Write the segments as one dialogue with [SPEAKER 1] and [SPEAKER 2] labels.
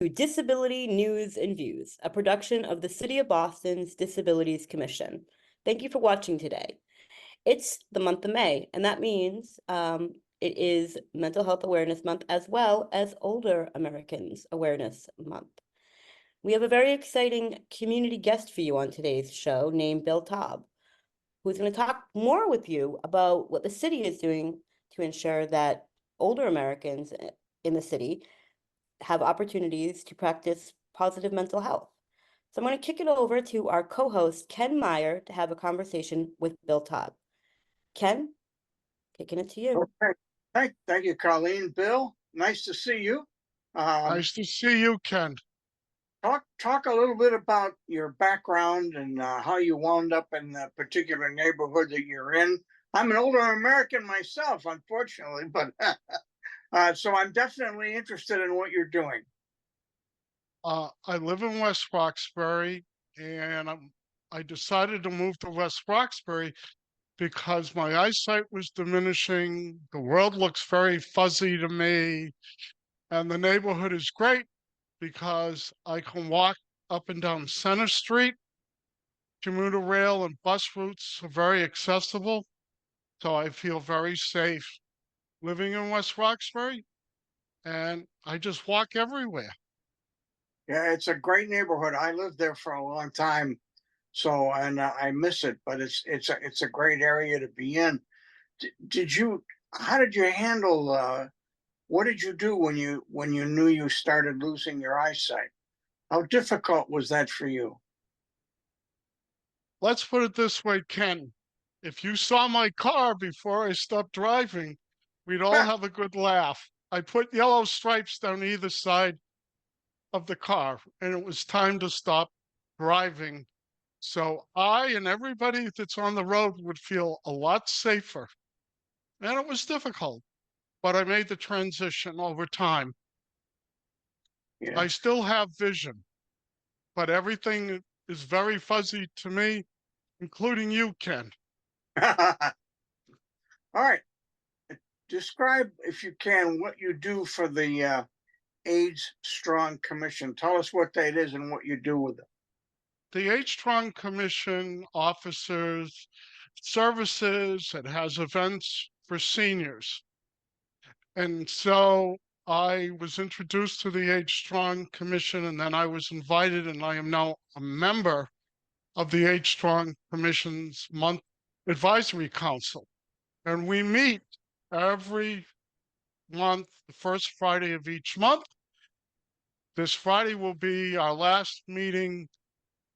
[SPEAKER 1] to Disability News and Views, a production of the City of Boston's Disabilities Commission. Thank you for watching today. It's the month of May, and that means it is Mental Health Awareness Month as well as Older Americans Awareness Month. We have a very exciting community guest for you on today's show named Bill Taube, who's going to talk more with you about what the city is doing to ensure that older Americans in the city have opportunities to practice positive mental health. So I'm going to kick it over to our co-host, Ken Meyer, to have a conversation with Bill Taube. Ken, kicking it to you.
[SPEAKER 2] Okay. Thank you, Colleen. Bill, nice to see you.
[SPEAKER 3] Nice to see you, Ken.
[SPEAKER 2] Talk a little bit about your background and how you wound up in the particular neighborhood that you're in. I'm an older American myself, unfortunately, but so I'm definitely interested in what you're doing.
[SPEAKER 3] I live in West Roxbury, and I decided to move to West Roxbury because my eyesight was diminishing. The world looks very fuzzy to me, and the neighborhood is great because I can walk up and down Center Street. Commuter rail and bus routes are very accessible, so I feel very safe living in West Roxbury, and I just walk everywhere.
[SPEAKER 2] Yeah, it's a great neighborhood. I lived there for a long time, so and I miss it, but it's a great area to be in. How did you handle? What did you do when you knew you started losing your eyesight? How difficult was that for you?
[SPEAKER 3] Let's put it this way, Ken. If you saw my car before I stopped driving, we'd all have a good laugh. I put yellow stripes down either side of the car, and it was time to stop driving. So I and everybody that's on the road would feel a lot safer. And it was difficult, but I made the transition over time.
[SPEAKER 2] Yeah.
[SPEAKER 3] I still have vision, but everything is very fuzzy to me, including you, Ken.
[SPEAKER 2] All right. Describe, if you can, what you do for the AIDS Strong Commission. Tell us what that is and what you do with it.
[SPEAKER 3] The H Strong Commission offers services, it has events for seniors. And so I was introduced to the H Strong Commission, and then I was invited, and I am now a member of the H Strong Commission's month advisory council. And we meet every month, the first Friday of each month. This Friday will be our last meeting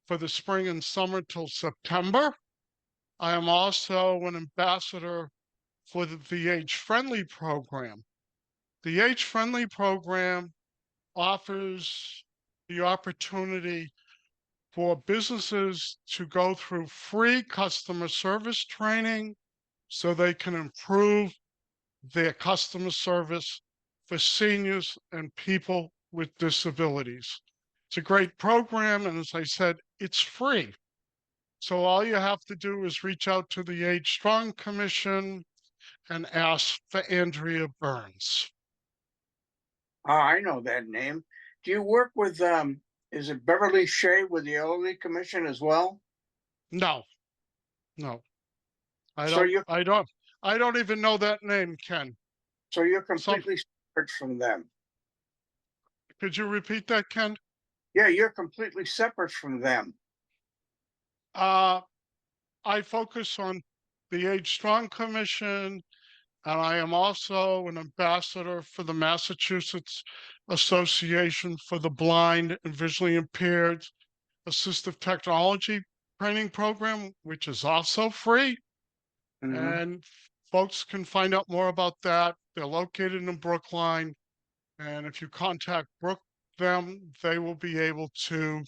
[SPEAKER 3] for the spring and summer till September. I am also an ambassador for the Age Friendly program. The Age Friendly program offers the opportunity for businesses to go through free customer service training so they can improve their customer service for seniors and people with disabilities. It's a great program, and as I said, it's free. So all you have to do is reach out to the Age Strong Commission and ask for Andrea Burns.
[SPEAKER 2] Oh, I know that name. Do you work with is it Beverly Shea with the Elderly Commission as well?
[SPEAKER 3] No, no. I
[SPEAKER 2] So
[SPEAKER 3] don't even know that name, Ken.
[SPEAKER 2] So you're completely separate from them.
[SPEAKER 3] Could you repeat that, Ken?
[SPEAKER 2] Yeah, you're completely separate from them.
[SPEAKER 3] I focus on the Age Strong Commission, and I am also an ambassador for the Massachusetts Association for the Blind and Visually Impaired Assistive Technology Training Program, which is also free.
[SPEAKER 2] Mm-hmm.
[SPEAKER 3] And folks can find out more about that. They're located in Brookline. And if you contact them, they will be able to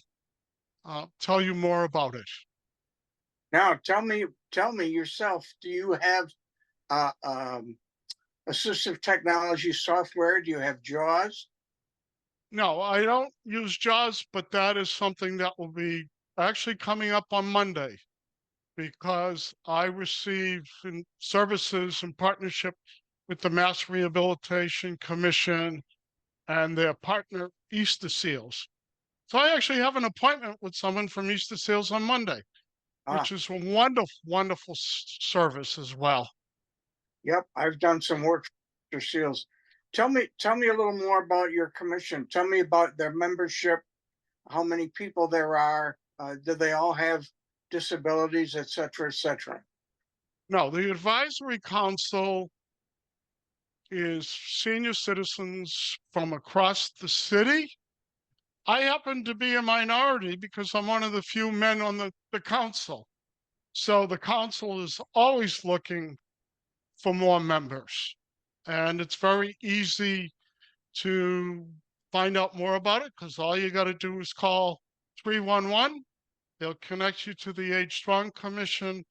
[SPEAKER 3] tell you more about it.
[SPEAKER 2] Now, tell me yourself. Do you have assistive technology software? Do you have JAWS?
[SPEAKER 3] No, I don't use JAWS, but that is something that will be actually coming up on Monday because I receive services in partnership with the Mass Rehabilitation Commission and their partner, Easter Seals. So I actually have an appointment with someone from Easter Seals on Monday,
[SPEAKER 2] Ah,
[SPEAKER 3] which is a wonderful, wonderful service as well.
[SPEAKER 2] yep, I've done some work for SEALs. Tell me a little more about your commission. Tell me about their membership, how many people there are, do they all have disabilities, et cetera, et cetera?
[SPEAKER 3] No, the advisory council is senior citizens from across the city. I happen to be a minority because I'm one of the few men on the council. So the council is always looking for more members. And it's very easy to find out more about it because all you got to do is call 311. They'll connect you to the Age Strong Commission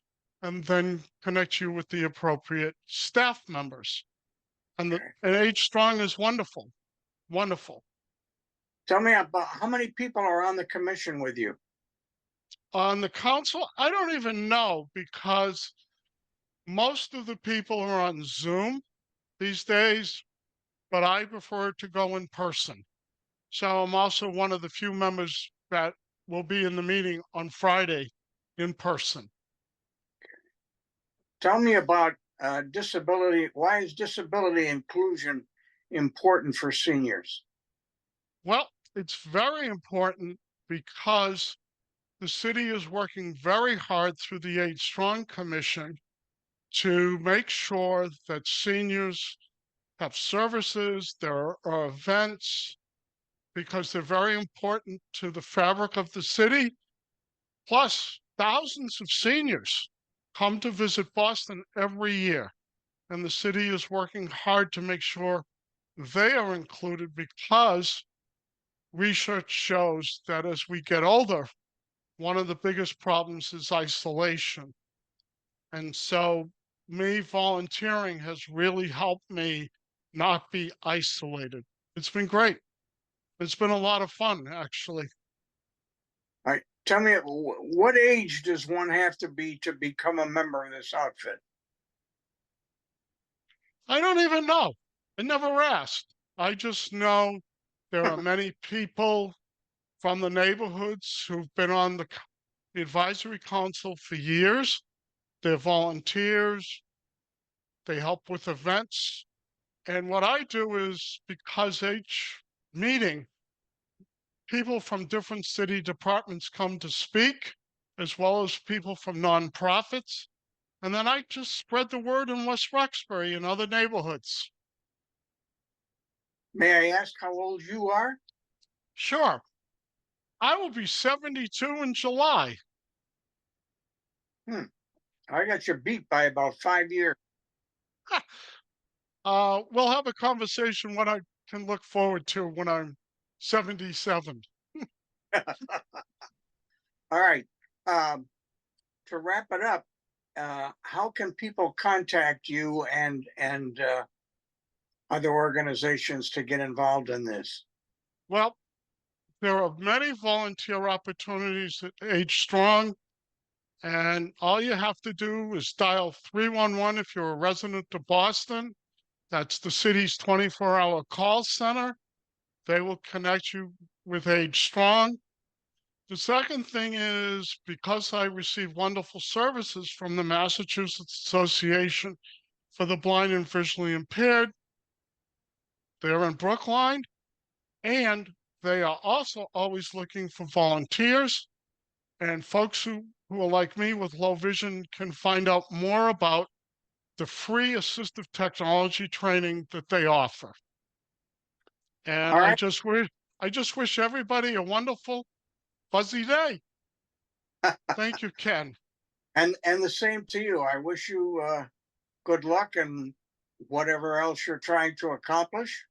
[SPEAKER 3] and then connect you with the appropriate staff members. And Age Strong is wonderful, wonderful.
[SPEAKER 2] Tell me about how many people are on the commission with you?
[SPEAKER 3] On the council, I don't even know because most of the people are on Zoom these days, but I prefer to go in person. So I'm also one of the few members that will be in the meeting on Friday in person.
[SPEAKER 2] Tell me about disability. Why is disability inclusion important for seniors?
[SPEAKER 3] Well, it's very important because the city is working very hard through the Age Strong Commission to make sure that seniors have services, there are events, because they're very important to the fabric of the city. Plus, thousands of seniors come to visit Boston every year, and the city is working hard to make sure they are included because research shows that as we get older, one of the biggest problems is isolation. And so me volunteering has really helped me not be isolated. It's been great. It's been a lot of fun, actually.
[SPEAKER 2] All right. Tell me, what age does one have to be to become a member of this outfit?
[SPEAKER 3] I don't even know. I never asked. I just know there are many people from the neighborhoods who've been on the advisory council for years. They're volunteers. They help with events. And what I do is because each meeting, people from different city departments come to speak, as well as people from nonprofits. And then I just spread the word in West Roxbury and other neighborhoods.
[SPEAKER 2] May I ask how old you are?
[SPEAKER 3] Sure. I will be 72 in July.
[SPEAKER 2] I got you beat by about 5 years.
[SPEAKER 3] We'll have a conversation what I can look forward to when I'm 77.
[SPEAKER 2] All right. To wrap it up, how can people contact you and other organizations to get involved in this?
[SPEAKER 3] Well, there are many volunteer opportunities at Age Strong, and all you have to do is dial 311 if you're a resident of Boston. That's the city's 24-hour call center. They will connect you with Age Strong. The second thing is because I receive wonderful services from the Massachusetts Association for the Blind and Visually Impaired, they're in Brookline, and they are also always looking for volunteers. And folks who are like me with low vision can find out more about the free assistive technology training that they offer. And
[SPEAKER 2] All right.
[SPEAKER 3] I just wish everybody a wonderful, fuzzy day. Thank you, Ken.
[SPEAKER 2] And the same to you. I wish you good luck and whatever else you're trying to accomplish,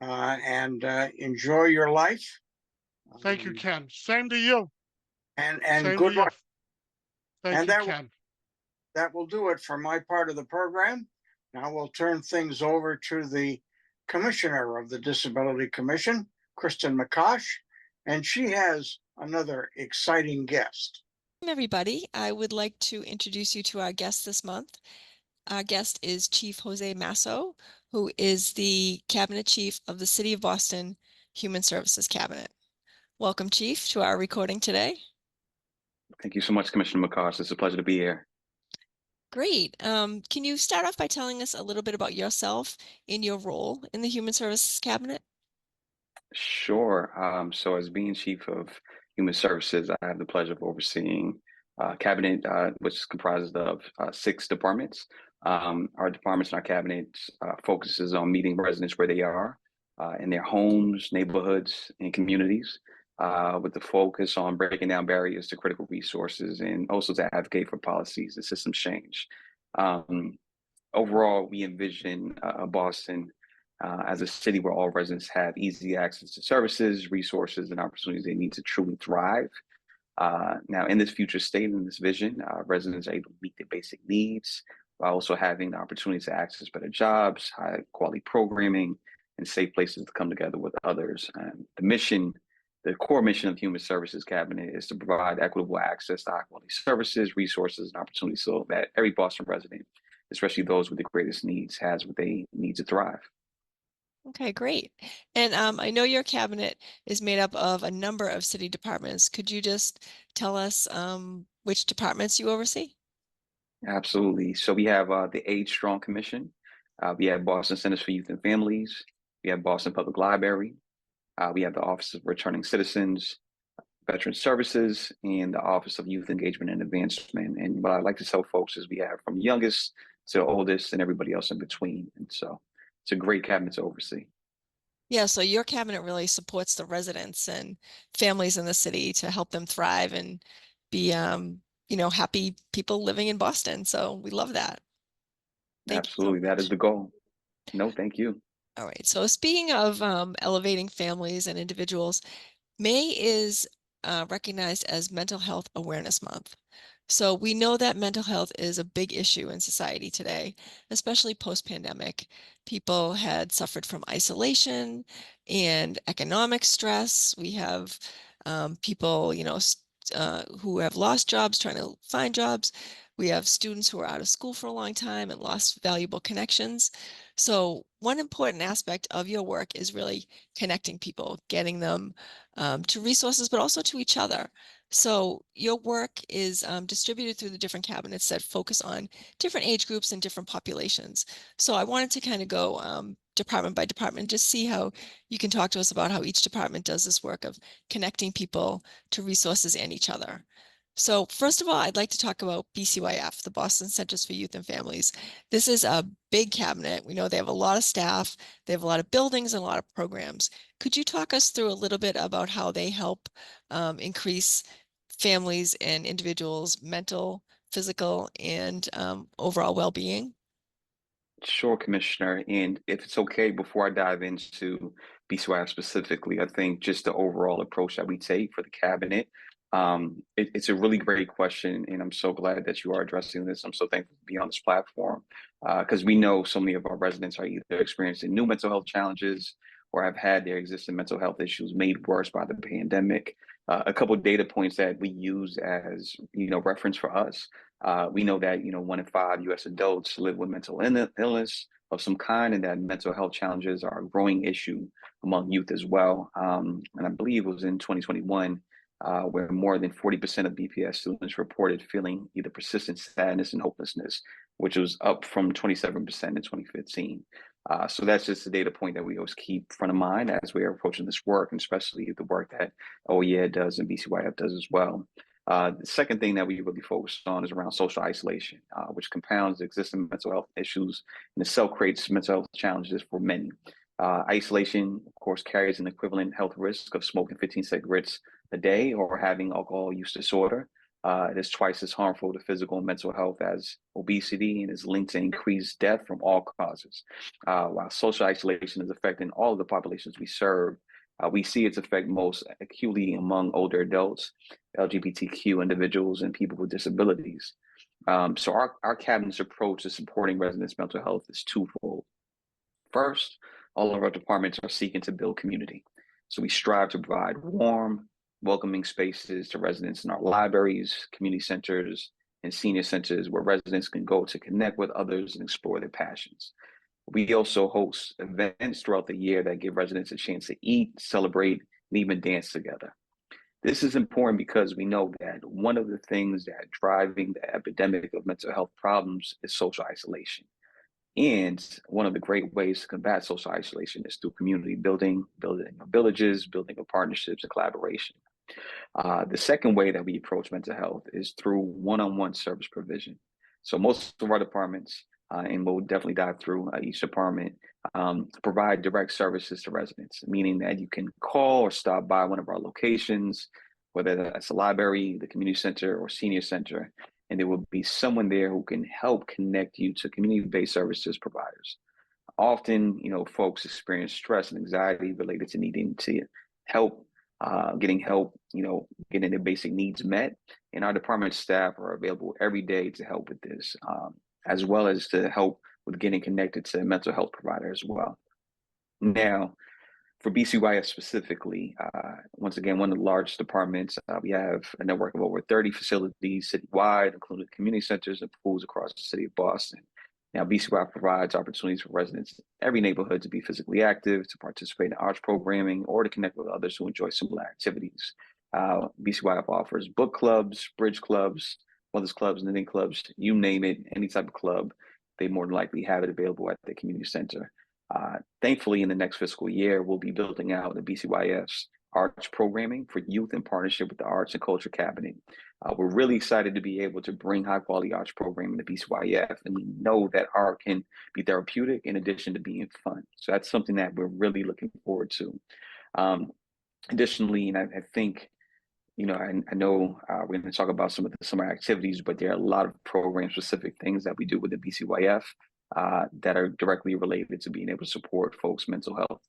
[SPEAKER 2] and enjoy your life.
[SPEAKER 3] Thank you, Ken. Same to you.
[SPEAKER 2] And
[SPEAKER 3] Same to
[SPEAKER 2] good
[SPEAKER 3] you.
[SPEAKER 2] luck.
[SPEAKER 3] Thank
[SPEAKER 2] And
[SPEAKER 3] you, Ken.
[SPEAKER 2] that will do it for my part of the program. Now we'll turn things over to the Commissioner of the Disability Commission, Kristen McCosh, and she has another exciting guest.
[SPEAKER 4] Everybody, I would like to introduce you to our guest this month. Our guest is Chief José Massó, who is the Cabinet Chief of the City of Boston Human Services Cabinet. Welcome, Chief, to our recording today.
[SPEAKER 5] Thank you so much, Commissioner McCarthy. It's a pleasure to be here.
[SPEAKER 4] Great. Can you start off by telling us a little bit about yourself and your role in the Human Services Cabinet?
[SPEAKER 5] Sure. So as being Chief of Human Services, I have the pleasure of overseeing cabinet, which comprises of 6 departments. Our departments in our cabinet focuses on meeting residents where they are in their homes, neighborhoods, and communities, with the focus on breaking down barriers to critical resources and also to advocate for policies and systems change. Um, Overall, we envision Boston as a city where all residents have easy access to services, resources, and opportunities they need to truly thrive. Now, in this future state, in this vision, residents are able to meet their basic needs while also having the opportunity to access better jobs, high quality programming, and safe places to come together with others. And the core mission of Human Services Cabinet is to provide equitable access to high quality services, resources, and opportunities so that every Boston resident, especially those with the greatest needs, has what they need to thrive.
[SPEAKER 4] Okay, great. And I know your cabinet is made up of a number of city departments. Could you just tell us which departments you oversee?
[SPEAKER 5] Absolutely. So we have the Age Strong Commission. We have Boston Centers for Youth and Families. We have Boston Public Library. We have the Office of Returning Citizens, Veteran Services, and the Office of Youth Engagement and Advancement. And what I like to tell folks is we have from youngest to oldest and everybody else in between. And so it's a great cabinet to oversee.
[SPEAKER 4] Yeah, so your cabinet really supports the residents and families in the city to help them thrive and be, happy people living in Boston. So we love that. Thank you so
[SPEAKER 5] Absolutely. That is
[SPEAKER 4] much.
[SPEAKER 5] the goal. No, thank you.
[SPEAKER 4] All right. So speaking of elevating families and individuals, May is recognized as Mental Health Awareness Month. So we know that mental health is a big issue in society today, especially post-pandemic. People had suffered from isolation and economic stress. We have people, who have lost jobs, trying to find jobs. We have students who are out of school for a long time and lost valuable connections. So one important aspect of your work is really connecting people, getting them to resources, but also to each other. So your work is distributed through the different cabinets that focus on different age groups and different populations. So I wanted to kind of go department by department, just see how you can talk to us about how each department does this work of connecting people to resources and each other. So first of all, I'd like to talk about BCYF, the Boston Centers for Youth and Families. This is a big cabinet. We know they have a lot of staff, they have a lot of buildings and a lot of programs. Could you talk us through a little bit about how they help increase families and individuals' mental, physical, and overall well-being?
[SPEAKER 5] Sure, Commissioner. And if it's okay, before I dive into BCYF specifically, I think just the overall approach that we take for the cabinet, it's a really great question. And I'm so glad that you are addressing this. I'm so thankful to be on this platform because we know so many of our residents are either experiencing new mental health challenges or have had their existing mental health issues made worse by the pandemic. A couple of data points that we use as reference for us. We know that 1 in 5 U.S. adults live with mental illness of some kind, and that mental health challenges are a growing issue among youth as well. And I believe it was in 2021 where more than 40% of BPS students reported feeling either persistent sadness and hopelessness, which was up from 27% in 2015. So that's just a data point that we always keep front of mind as we are approaching this work, and especially the work that OEA does and BCYF does as well. The second thing that we really focus on is around social isolation, which compounds existing mental health issues and itself creates mental health challenges for many. Isolation, of course, carries an equivalent health risk of smoking 15 cigarettes a day or having alcohol use disorder. It is twice as harmful to physical and mental health as obesity and is linked to increased death from all causes. While social isolation is affecting all of the populations we serve, we see its effect most acutely among older adults, LGBTQ individuals, and people with disabilities. So our cabinet's approach to supporting residents' mental health is twofold. First, all of our departments are seeking to build community. So we strive to provide warm, welcoming spaces to residents in our libraries, community centers, and senior centers where residents can go to connect with others and explore their passions. We also host events throughout the year that give residents a chance to eat, celebrate, and even dance together. This is important because we know that one of the things that driving the epidemic of mental health problems is social isolation. And one of the great ways to combat social isolation is through community building, building of villages, building of partnerships and collaboration. The second way that we approach mental health is through one-on-one service provision. So most of our departments, and we'll definitely dive through each department, provide direct services to residents, meaning that you can call or stop by one of our locations, whether that's a library, the community center, or senior center, and there will be someone there who can help connect you to community-based services providers. Often, folks experience stress and anxiety related to needing to help, getting help, getting their basic needs met. And our department staff are available every day to help with this, as well as to help with getting connected to a mental health provider as well. Now, for BCYF specifically, once again, one of the largest departments, we have a network of over 30 facilities citywide, including community centers and pools across the city of Boston. Now, BCYF provides opportunities for residents in every neighborhood to be physically active, to participate in arts programming, or to connect with others who enjoy similar activities. BCYF offers book clubs, bridge clubs, mothers clubs, knitting clubs, you name it, any type of club, they more than likely have it available at the community center. Thankfully, in the next fiscal year, we'll be building out the BCYF's arts programming for youth in partnership with the Arts and Culture Cabinet. We're really excited to be able to bring high quality arts programming to BCYF, and we know that art can be therapeutic in addition to being fun. So that's something that we're really looking forward to. Additionally, and I think, I know we're going to talk about some of the summer activities, but there are a lot of program specific things that we do with the BCYF that are directly related to being able to support folks' mental health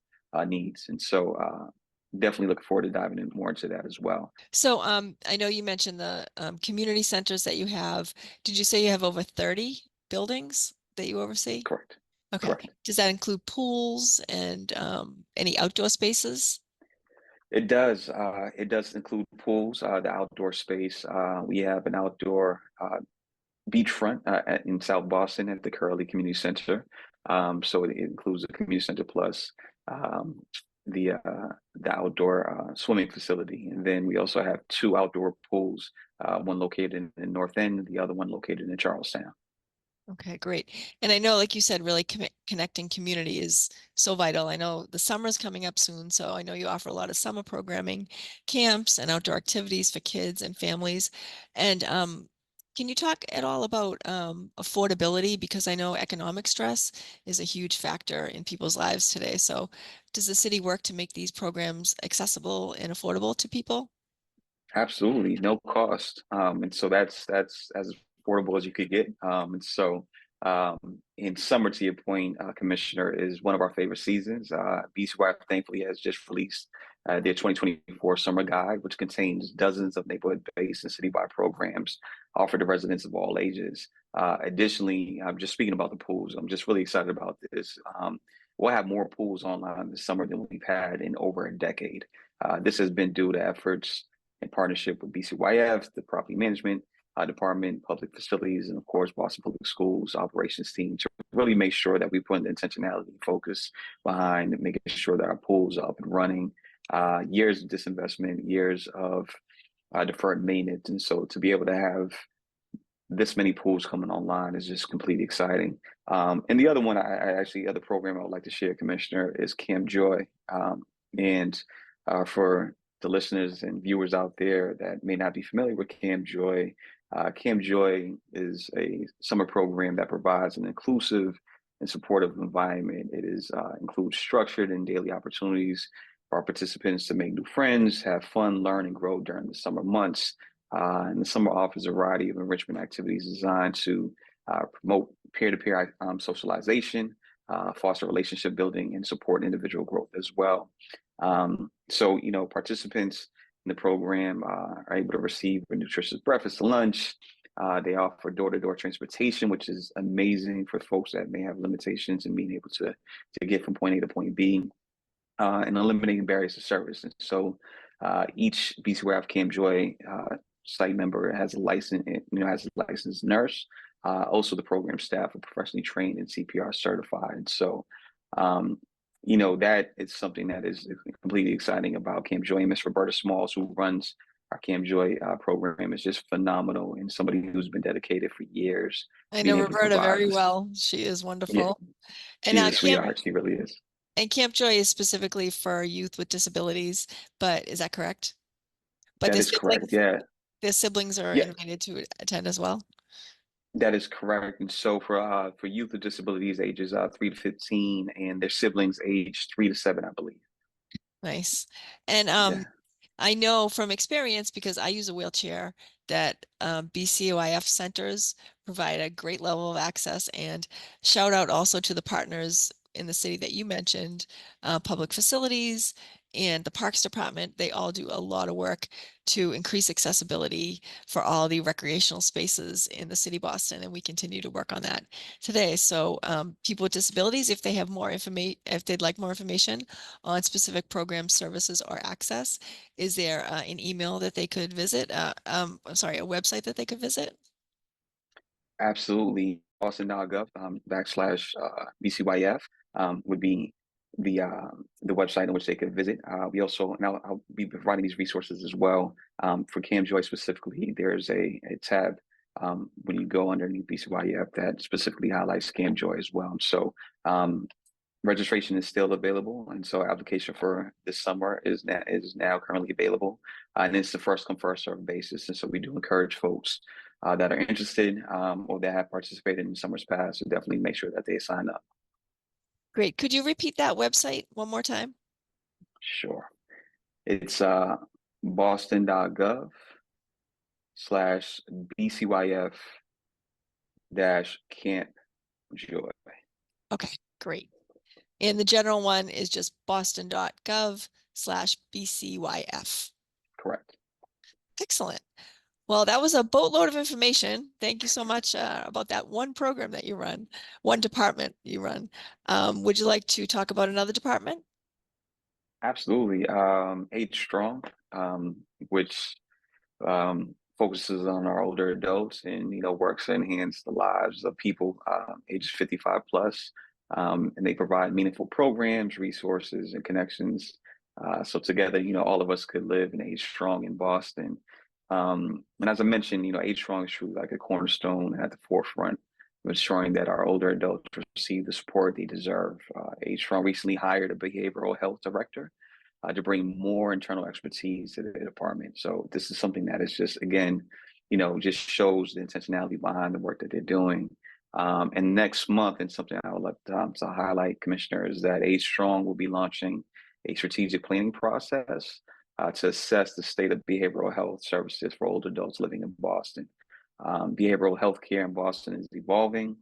[SPEAKER 5] needs. And so definitely looking forward to diving in more into that as well.
[SPEAKER 4] So I know you mentioned the community centers that you have. Did you say you have over 30 buildings that you oversee?
[SPEAKER 5] Correct.
[SPEAKER 4] Okay.
[SPEAKER 5] Correct.
[SPEAKER 4] Does that include pools and any outdoor spaces?
[SPEAKER 5] It does. It does include pools, the outdoor space. We have an outdoor beachfront in South Boston at the Curley Community Center. So it includes the community center plus the outdoor swimming facility. And then we also have 2 outdoor pools, one located in North End, the other one located in Charlestown.
[SPEAKER 4] Okay, great. And I know, like you said, really connecting community is so vital. I know the summer's coming up soon, so I know you offer a lot of summer programming, camps and outdoor activities for kids and families. And can you talk at all about affordability? Because I know economic stress is a huge factor in people's lives today. So does the city work to make these programs accessible and affordable to people?
[SPEAKER 5] Absolutely, no cost. And so that's as affordable as you could get. And so in summer, to your point, Commissioner, is one of our favorite seasons. BCYF thankfully has just released their 2024 summer guide, which contains dozens of neighborhood-based and citywide programs offered to residents of all ages. Additionally, I'm just speaking about the pools. I'm just really excited about this. We'll have more pools online this summer than we've had in over a decade. This has been due to efforts in partnership with BCYF, the property management department, public facilities, and of course, Boston Public Schools operations team to really make sure that we put the intentionality and focus behind making sure that our pools are up and running. Years of disinvestment, years of deferred maintenance. And so to be able to have this many pools coming online is just completely exciting. And the other one, the other program I would like to share, Commissioner, is Camp Joy. And for the listeners and viewers out there that may not be familiar with Camp Joy is a summer program that provides an inclusive and supportive environment. It includes structured and daily opportunities for our participants to make new friends, have fun, learn, and grow during the summer months. And the summer offers a variety of enrichment activities designed to promote peer-to-peer socialization, foster relationship building, and support individual growth as well. So, participants in the program are able to receive a nutritious breakfast to lunch. They offer door-to-door transportation, which is amazing for folks that may have limitations in being able to get from point A to point B, and eliminating barriers to service. And so each BCYF Camp Joy site member has a license, has a licensed nurse. Also, the program staff are professionally trained and CPR certified. So, that is something that is completely exciting about Camp Joy. And Miss Roberta Smalls, who runs our Camp Joy program, is just phenomenal and somebody who's been dedicated for years.
[SPEAKER 4] I
[SPEAKER 5] Being
[SPEAKER 4] know
[SPEAKER 5] able to
[SPEAKER 4] Roberta
[SPEAKER 5] provide
[SPEAKER 4] very
[SPEAKER 5] this.
[SPEAKER 4] well. She is
[SPEAKER 5] Yeah,
[SPEAKER 4] wonderful. And
[SPEAKER 5] she's a sweetheart. She really is.
[SPEAKER 4] Camp Joy is specifically for youth with disabilities, but is that correct? But
[SPEAKER 5] That is correct. Yeah.
[SPEAKER 4] their siblings are
[SPEAKER 5] Yeah.
[SPEAKER 4] invited to attend as well.
[SPEAKER 5] That is correct. And so for youth with disabilities ages 3 to 15 and their siblings age 3 to 7, I believe.
[SPEAKER 4] Nice. And
[SPEAKER 5] Yeah.
[SPEAKER 4] I know from experience, because I use a wheelchair, that BCYF centers provide a great level of access. And shout out also to the partners in the city that you mentioned, public facilities and the Parks Department. They all do a lot of work to increase accessibility for all the recreational spaces in the city of Boston, and we continue to work on that today. So people with disabilities, if they have more information, if they'd like more information on specific programs, services, or access, is there an email that they could visit? I'm sorry, a website that they could visit?
[SPEAKER 5] Absolutely. Boston.gov /BCYF would be the website in which they could visit. We also, and I'll be providing these resources as well. For CamJoy specifically, there's a tab when you go underneath BCYF that specifically highlights CamJoy as well. So registration is still available, and so application for this summer is now currently available, and it's the first come first served basis. And so we do encourage folks that are interested or that have participated in summers past to definitely make sure that they sign up.
[SPEAKER 4] Great. Could you repeat that website one more time?
[SPEAKER 5] Sure, it's boston.gov /BCYF Camp Joy.
[SPEAKER 4] Okay, great. And the general one is just boston.gov /BCYF.
[SPEAKER 5] Correct.
[SPEAKER 4] Excellent. Well, that was a boatload of information. Thank you so much about that one program that you run, one department you run. Would you like to talk about another department?
[SPEAKER 5] Absolutely. Age Strong, which focuses on our older adults and works to enhance the lives of people ages 55 plus, and they provide meaningful programs, resources, and connections. So together, all of us could live and age strong in Boston. And as I mentioned, Age Strong is truly like a cornerstone at the forefront of ensuring that our older adults receive the support they deserve. Age Strong recently hired a behavioral health director to bring more internal expertise to the department. So this is something that is just, again, just shows the intentionality behind the work that they're doing. And next month, and something I would like to highlight, Commissioner, is that Age Strong will be launching a strategic planning process to assess the state of behavioral health services for older adults living in Boston. Behavioral health care in Boston is evolving,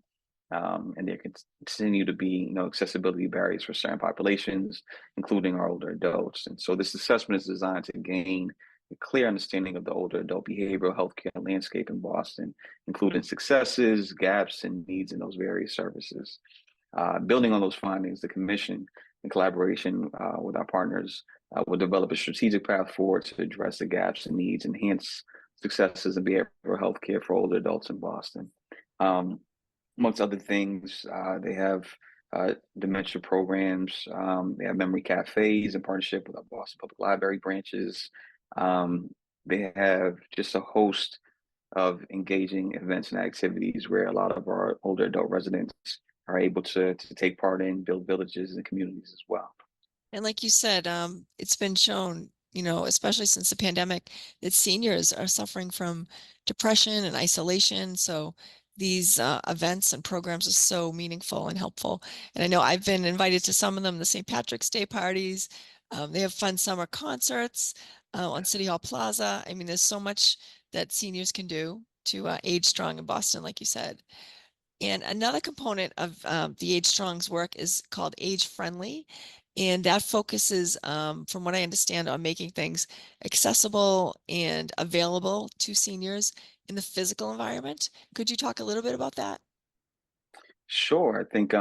[SPEAKER 5] and there continue to be, accessibility barriers for certain populations, including our older adults. And so this assessment is designed to gain a clear understanding of the older adult behavioral health care landscape in Boston, including successes, gaps, and needs in those various services. Building on those findings, the Commission, in collaboration with our partners, will develop a strategic path forward to address the gaps and needs, enhance successes in behavioral health care for older adults in Boston. Amongst other things, they have dementia programs. They have memory cafes in partnership with our Boston Public Library branches. They have just a host of engaging events and activities where a lot of our older adult residents are able to take part in, build villages and communities as well.
[SPEAKER 4] And like you said, it's been shown, especially since the pandemic, that seniors are suffering from depression and isolation. So these events and programs are so meaningful and helpful. And I know I've been invited to some of them, the St. Patrick's Day parties. They have fun summer concerts on City Hall Plaza. I mean, there's so much that seniors can do to age strong in Boston, like you said. And another component of the Age Strong's work is called Age Friendly. And that focuses, from what I understand, on making things accessible and available to seniors in the physical environment. Could you talk a little bit about that?
[SPEAKER 5] Sure. I think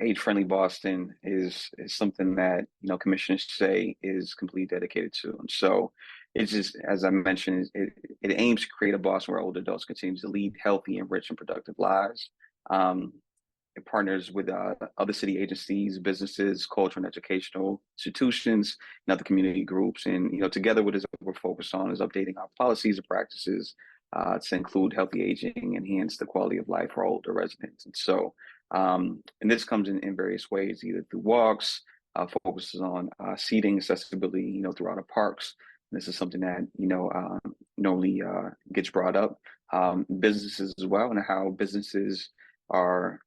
[SPEAKER 5] Age Friendly Boston is something that commissioners say is completely dedicated to. And so it's just, as I mentioned, it aims to create a Boston where older adults continue to lead healthy, enriched, and productive lives. It partners with other city agencies, businesses, cultural and educational institutions, and other community groups. And together, what is we're focused on is updating our policies and practices to include healthy aging, enhance the quality of life for older residents. And so, and this comes in various ways, either through walks, focuses on seating accessibility, throughout our parks. This is something that normally gets brought up. Businesses as well, and how businesses are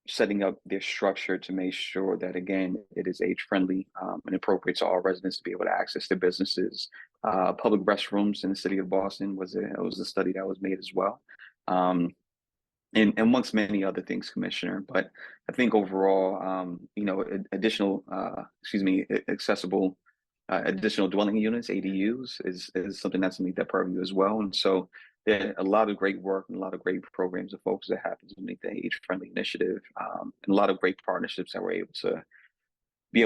[SPEAKER 5] setting up their structure to make sure that, again, it is age friendly and appropriate to all residents to be able to access their businesses. Public restrooms in the city of Boston was a study that was made as well. And amongst many other things, Commissioner. But I think overall, additional, accessible additional dwelling units, ADUs, is something that's underneath that purview as well. And so there are a lot of great work and a lot of great programs and focus that happens underneath the Age Friendly Initiative, and a lot of great partnerships that we're able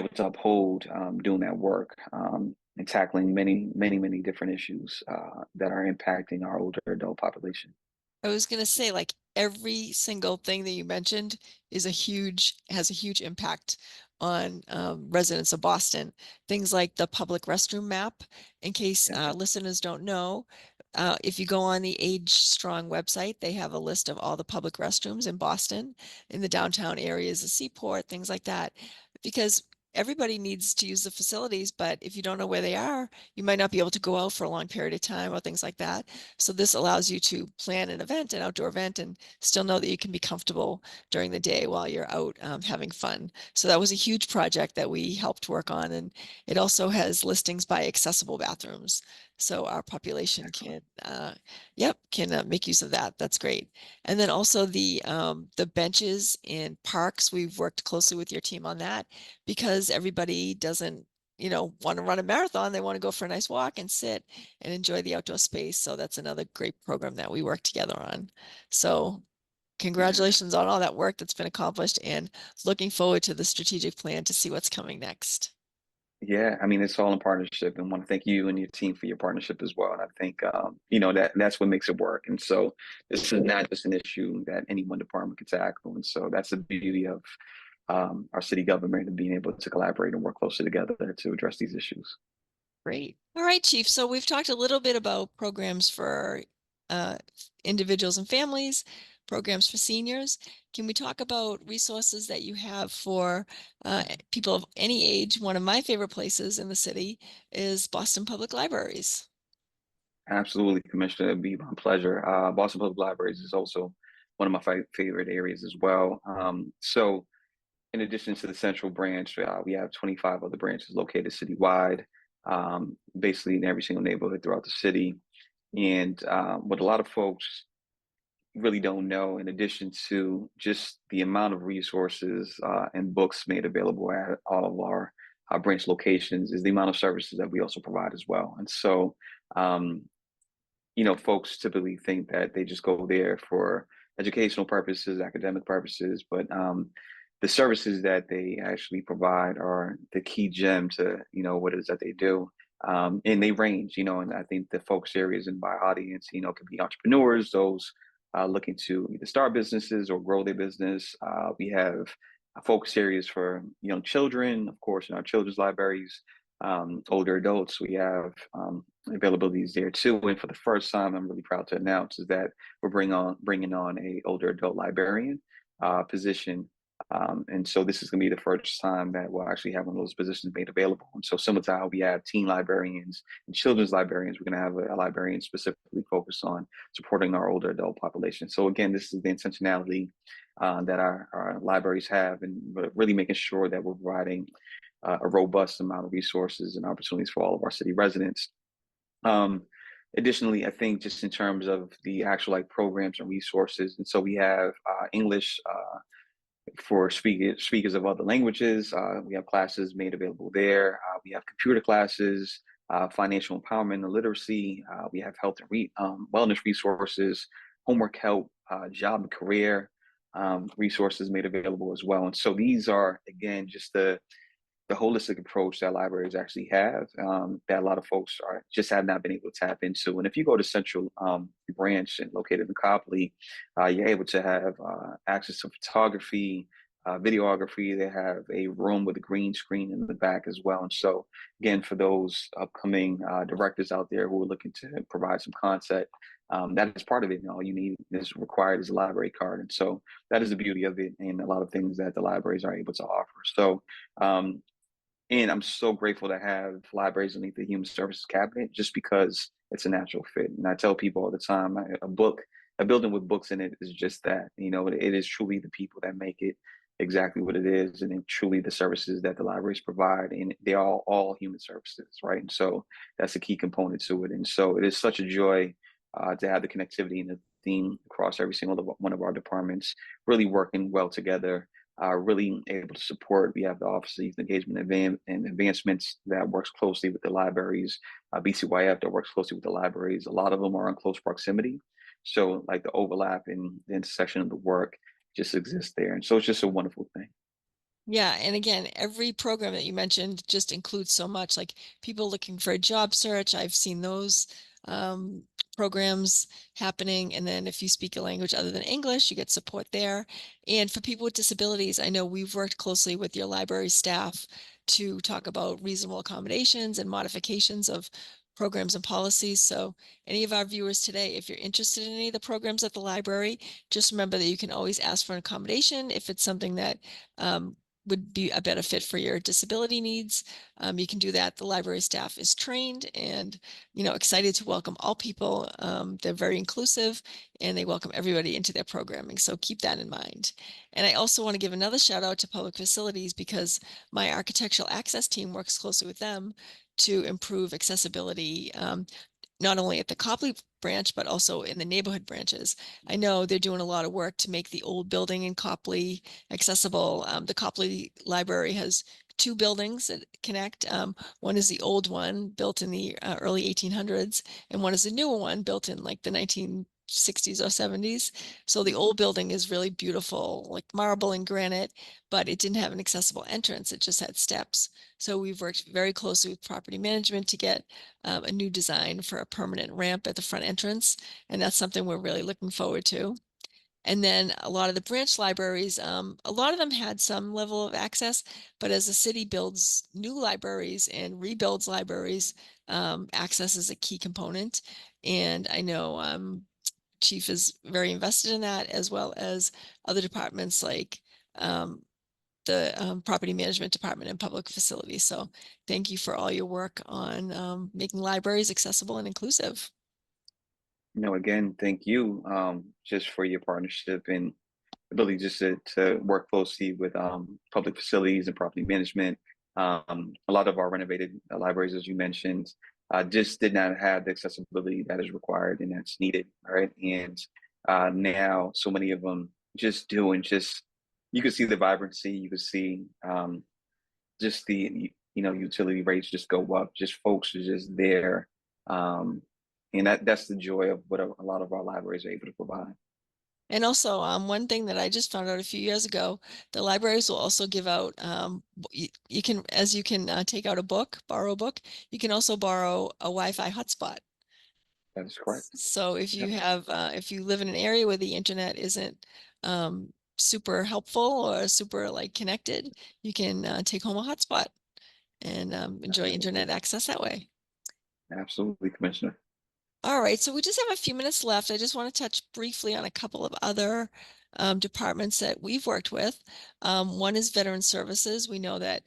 [SPEAKER 5] to uphold doing that work, and tackling many different issues that are impacting our older adult population.
[SPEAKER 4] I was going to say, like, every single thing that you mentioned has a huge impact on residents of Boston. Things like the public restroom map, in case listeners don't know, if you go on the Age Strong website, they have a list of all the public restrooms in Boston, in the downtown areas, the Seaport, things like that, because everybody needs to use the facilities, but if you don't know where they are, you might not be able to go out for a long period of time or things like that. So this allows you to plan an outdoor event, and still know that you can be comfortable during the day while you're out having fun. So that was a huge project that we helped work on. And it also has listings by accessible bathrooms. So our population can make use of that. That's great. And then also the benches in parks, we've worked closely with your team on that, because everybody doesn't want to run a marathon. They want to go for a nice walk and sit and enjoy the outdoor space. So that's another great program that we work together on. So congratulations on all that work that's been accomplished, and looking forward to the strategic plan to see what's coming next.
[SPEAKER 5] Yeah, I mean, it's all in partnership, and want to thank you and your team for your partnership as well. And I think, that's what makes it work. And so this is not just an issue that any one department can tackle. And so that's the beauty of our city government and being able to collaborate and work closely together to address these issues.
[SPEAKER 4] Great. All right, Chief. So we've talked a little bit about programs for individuals and families, programs for seniors. Can we talk about resources that you have for people of any age? One of my favorite places in the city is Boston Public Libraries.
[SPEAKER 5] Absolutely, Commissioner. It'd be my pleasure. Boston Public Libraries is also one of my favorite areas as well. So in addition to the central branch, we have 25 other branches located citywide, basically in every single neighborhood throughout the city. And what a lot of folks really don't know, in addition to just the amount of resources and books made available at all of our branch locations, is the amount of services that we also provide as well. And so, folks typically think that they just go there for educational purposes, academic purposes, but the services that they actually provide are the key gem to what it is that they do. And they range, and I think the focus areas in my audience, could be entrepreneurs, those looking to either start businesses or grow their business. We have focus areas for young children, of course, in our children's libraries. Older adults, we have availabilities there too. And for the first time, I'm really proud to announce is that we're bringing on a older adult librarian position. And so this is going to be the first time that we'll actually have one of those positions made available. And so similar to how we have teen librarians and children's librarians, we're going to have a librarian specifically focused on supporting our older adult population. So again, this is the intentionality that our libraries have, and really making sure that we're providing a robust amount of resources and opportunities for all of our city residents. Additionally, I think just in terms of the actual programs and resources, and so we have English for speakers of other languages. We have classes made available there. We have computer classes, financial empowerment and literacy. We have health and wellness resources, homework help, job and career resources made available as well. And so these are, again, just the the holistic approach that libraries actually have, that a lot of folks have not been able to tap into. And if you go to Central Branch and located in Copley, you're able to have access to photography, videography. They have a room with a green screen in the back as well. And so, again, for those upcoming directors out there who are looking to provide some content, that is part of it. And all you need is required is a library card. And so that is the beauty of it, and a lot of things that the libraries are able to offer. So, and I'm so grateful to have libraries underneath the Human Services Cabinet, just because it's a natural fit. And I tell people all the time, a building with books in it is just that. You know, it is truly the people that make it exactly what it is, and then truly the services that the libraries provide. And they are all human services, right? And so that's a key component to it. And so it is such a joy to have the connectivity and the theme across every single one of our departments, really working well together, really able to support. We have the Office of Youth Engagement and Advancements that works closely with the libraries, BCYF that works closely with the libraries. A lot of them are in close proximity. So like the overlap and the intersection of the work just exists there. And so it's just a wonderful thing.
[SPEAKER 4] Yeah, and again, every program that you mentioned just includes so much, like people looking for a job search. I've seen those programs happening. And then if you speak a language other than English, you get support there. And for people with disabilities, I know we've worked closely with your library staff to talk about reasonable accommodations and modifications of programs and policies. So any of our viewers today, if you're interested in any of the programs at the library, just remember that you can always ask for an accommodation if it's something that would be a better fit for your disability needs. You can do that. The library staff is trained and, excited to welcome all people. They're very inclusive and they welcome everybody into their programming. So keep that in mind. And I also want to give another shout out to Public Facilities, because my architectural access team works closely with them to improve accessibility, not only at the Copley branch, but also in the neighborhood branches. I know they're doing a lot of work to make the old building in Copley accessible. The Copley Library has two buildings that connect. One is the old one built in the early 1800s, and one is the newer one built in like the 1960s or 70s. So the old building is really beautiful, like marble and granite, but it didn't have an accessible entrance. It just had steps. So we've worked very closely with property management to get a new design for a permanent ramp at the front entrance. And that's something we're really looking forward to. And then a lot of the branch libraries, a lot of them had some level of access, but as the city builds new libraries and rebuilds libraries, access is a key component. And I know Chief is very invested in that, as well as other departments like the Property Management Department and Public Facilities. So thank you for all your work on making libraries accessible and inclusive.
[SPEAKER 5] Again, thank you just for your partnership and ability just to work closely with public facilities and property management. A lot of our renovated libraries, as you mentioned, just did not have the accessibility that is required and that's needed, right? And now so many of them just do, and just you can see the vibrancy, you can see just the utility rates just go up, just folks are just there. And that's the joy of what a lot of our libraries are able to provide.
[SPEAKER 4] And also, one thing that I just found out a few years ago, the libraries will also give out, you can take out a book, borrow a book, you can also borrow a Wi-Fi hotspot.
[SPEAKER 5] That is correct.
[SPEAKER 4] So if you
[SPEAKER 5] Yep.
[SPEAKER 4] have, if you live in an area where the internet isn't super helpful or super like connected, you can take home a hotspot and enjoy internet access that way.
[SPEAKER 5] Absolutely, Commissioner.
[SPEAKER 4] All right, so we just have a few minutes left. I just want to touch briefly on a couple of other departments that we've worked with. One is Veteran Services. We know that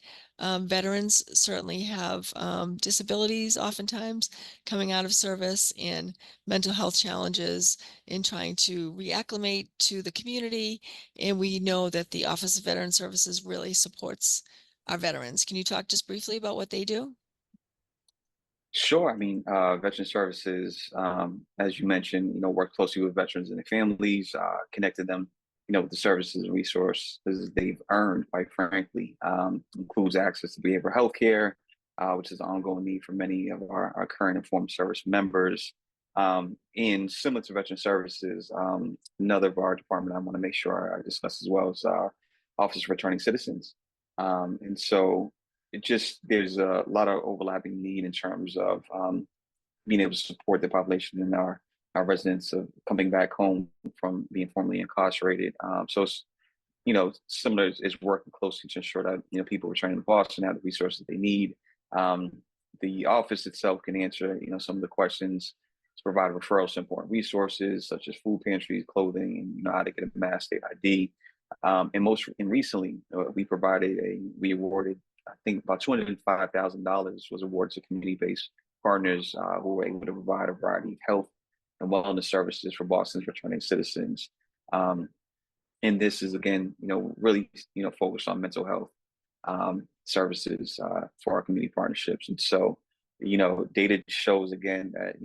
[SPEAKER 4] veterans certainly have disabilities oftentimes coming out of service, and mental health challenges in trying to reacclimate to the community. And we know that the Office of Veteran Services really supports our veterans. Can you talk just briefly about what they do?
[SPEAKER 5] Sure. I mean, Veteran Services, as you mentioned, work closely with veterans and their families, connected them, with the services and resources they've earned, quite frankly, includes access to behavioral health care, which is an ongoing need for many of our current and former service members. And similar to Veteran Services, another of our department I want to make sure I discuss as well is our Office of Returning Citizens. And so there's a lot of overlapping need in terms of being able to support the population and our residents of coming back home from being formerly incarcerated. So it's, similar is working closely to ensure that people returning to Boston have the resources they need. The office itself can answer some of the questions to provide referrals to important resources such as food pantries, clothing, and how to get a mass state ID. And recently, we awarded, I think about $205,000 was awarded to community-based partners who were able to provide a variety of health and wellness services for Boston's returning citizens. And this is again, really, focused on mental health services for our community partnerships. And so, data shows again that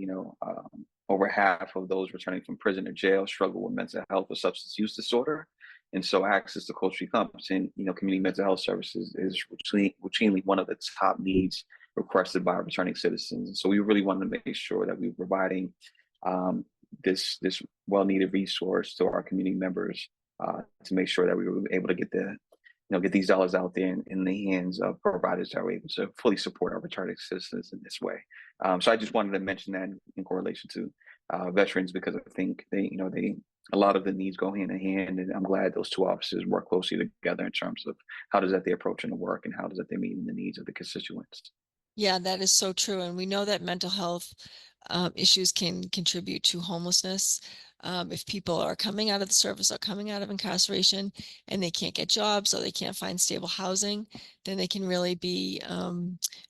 [SPEAKER 5] over half of those returning from prison or jail struggle with mental health or substance use disorder. And so, access to culturally competent, community mental health services is routinely one of the top needs requested by returning citizens. And so, we really wanted to make sure that we were providing this well-needed resource to our community members to make sure that we were able to get these dollars out there in the hands of providers that are able to fully support our returning citizens in this way. So I just wanted to mention that in correlation to veterans, because I think a lot of the needs go hand in hand, and I'm glad those two offices work closely together in terms of how does that they approaching the work and how does that they meet the needs of the constituents.
[SPEAKER 4] Yeah, that is so true. And we know that mental health issues can contribute to homelessness. If people are coming out of the service or coming out of incarceration and they can't get jobs or they can't find stable housing, then they can really be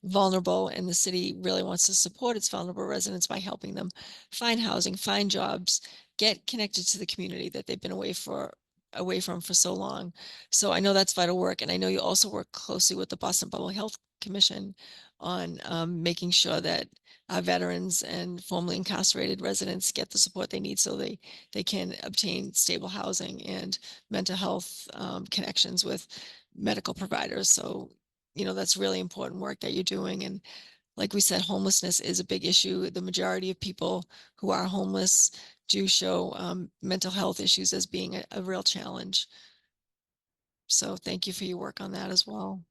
[SPEAKER 4] vulnerable. And the city really wants to support its vulnerable residents by helping them find housing, find jobs, get connected to the community that they've been away from for so long. So I know that's vital work. And I know you also work closely with the Boston Public Health Commission on making sure that our veterans and formerly incarcerated residents get the support they need so they can obtain stable housing and mental health connections with medical providers. So, that's really important work that you're doing. And like we said, homelessness is a big issue. The majority of people who are homeless do show mental health issues as being a real challenge. So thank you for your work on that as well.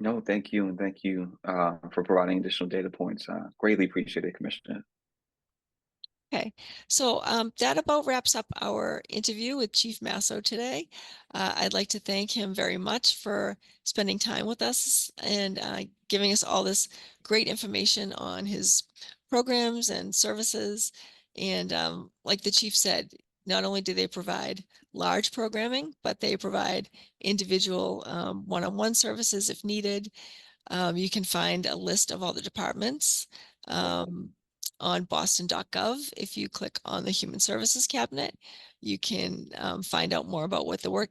[SPEAKER 5] No, thank you. And thank you for providing additional data points. Greatly appreciate it, Commissioner.
[SPEAKER 4] Okay, so that about wraps up our interview with Chief Massó today. I'd like to thank him very much for spending time with us and giving us all this great information on his programs and services. And like the chief said, not only do they provide large programming, but they provide individual one-on-one services if needed. You can find a list of all the departments on boston.gov. If you click on the Human Services cabinet, you can find out more about what the work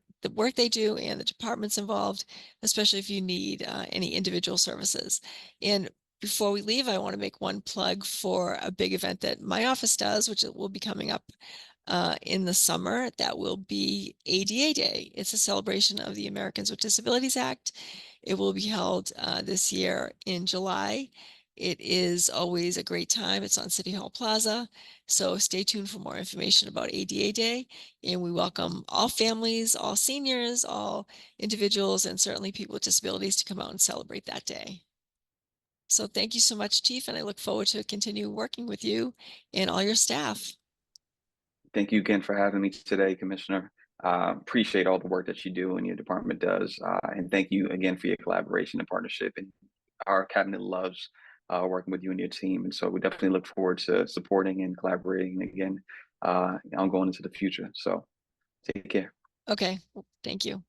[SPEAKER 4] they do and the departments involved, especially if you need any individual services. And before we leave, I want to make one plug for a big event that my office does, which will be coming up in the summer. That will be ADA Day. It's a celebration of the Americans with Disabilities Act. It will be held this year in July. It is always a great time. It's on City Hall Plaza. So stay tuned for more information about ADA Day. And we welcome all families, all seniors, all individuals, and certainly people with disabilities to come out and celebrate that day. So thank you so much, Chief, and I look forward to continue working with you and all your staff.
[SPEAKER 5] Thank you again for having me today, Commissioner. Appreciate all the work that you do and your department does. And thank you again for your collaboration and partnership. And our cabinet loves working with you and your team. And so we definitely look forward to supporting and collaborating again ongoing into the future. So take care.
[SPEAKER 4] Okay, thank you.